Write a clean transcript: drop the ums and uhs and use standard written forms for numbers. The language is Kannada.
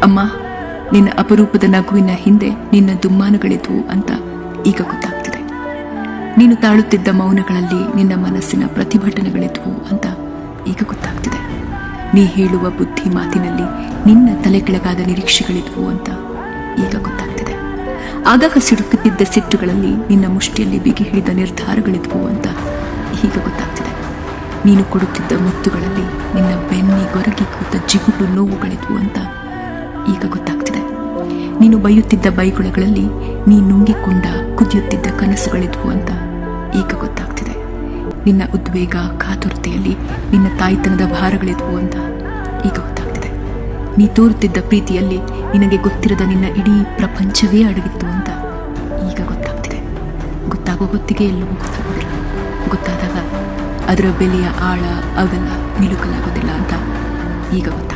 ಅಮ್ಮ, ನಿನ್ನ ಅಪರೂಪದ ನಗುವಿನ ಹಿಂದೆ ನಿನ್ನ ದುಮ್ಮಾನಗಳಿದ್ವು ಅಂತ ಈಗ ಗೊತ್ತಾಗ್ತಿದೆ. ನೀನು ತಾಳುತ್ತಿದ್ದ ಮೌನಗಳಲ್ಲಿ ನಿನ್ನ ಮನಸ್ಸಿನ ಪ್ರತಿಭಟನೆಗಳಿದ್ವು ಅಂತ ಈಗ ಗೊತ್ತಾಗ್ತಿದೆ. ನೀ ಹೇಳುವ ಬುದ್ಧಿ ಮಾತಿನಲ್ಲಿ ನಿನ್ನ ತಲೆ ಕೆಳಗಾದ ನಿರೀಕ್ಷೆಗಳಿದ್ವು ಅಂತ ಈಗ ಗೊತ್ತಾಗ್ತಿದೆ. ಆಗಾಗ ಸಿಡುಕುತ್ತಿದ್ದ ಸಿಟ್ಟುಗಳಲ್ಲಿ ನಿನ್ನ ಮುಷ್ಟಿಯಲ್ಲಿ ಬಿಗಿ ಹಿಡಿದ ನಿರ್ಧಾರಗಳಿದ್ವು ಅಂತ ಈಗ ಗೊತ್ತಾಗ್ತಿದೆ. ನೀನು ಕೊಡುತ್ತಿದ್ದ ಮುತ್ತುಗಳಲ್ಲಿ ನಿನ್ನ ಬೆನ್ನಿಗೊರಗಿ ಕೂತ ಜಿಗುಟು ನೋವುಗಳಿದ್ವು ಅಂತ ಈಗ ಗೊತ್ತಾಗ್ತಿದೆ. ನೀನು ಬೈಯುತ್ತಿದ್ದ ಬೈಗುಳಗಳಲ್ಲಿ ನೀ ನುಂಗಿಕೊಂಡ ಕುದಿಯುತ್ತಿದ್ದ ಕನಸುಗಳಿದ್ವು ಅಂತ ಈಗ ಗೊತ್ತಾಗ್ತಿದೆ. ನಿನ್ನ ಉದ್ವೇಗ ಕಾತುರತೆಯಲ್ಲಿ ನಿನ್ನ ತಾಯ್ತನದ ಭಾರಗಳಿದ್ವು ಅಂತ ಈಗ ಗೊತ್ತಾಗ್ತಿದೆ. ನೀ ತೋರುತ್ತಿದ್ದ ಪ್ರೀತಿಯಲ್ಲಿ ನಿನಗೆ ಗೊತ್ತಿರದ ನಿನ್ನ ಇಡೀ ಪ್ರಪಂಚವೇ ಅಡಗಿತ್ತು ಅಂತ ಈಗ ಗೊತ್ತಾಗ್ತಿದೆ. ಗೊತ್ತಾಗೋ ಹೊತ್ತಿಗೆ ಎಲ್ಲವೂ ಗೊತ್ತಾಗೋದಿಲ್ಲ. ಗೊತ್ತಾದಾಗ ಅದರ ಬೆಲೆಯ ಆಳ ಅಗಲ ನಿಲುಕಲಾಗೋದಿಲ್ಲ ಅಂತ ಈಗ ಗೊತ್ತಾಗ್ತಿದೆ.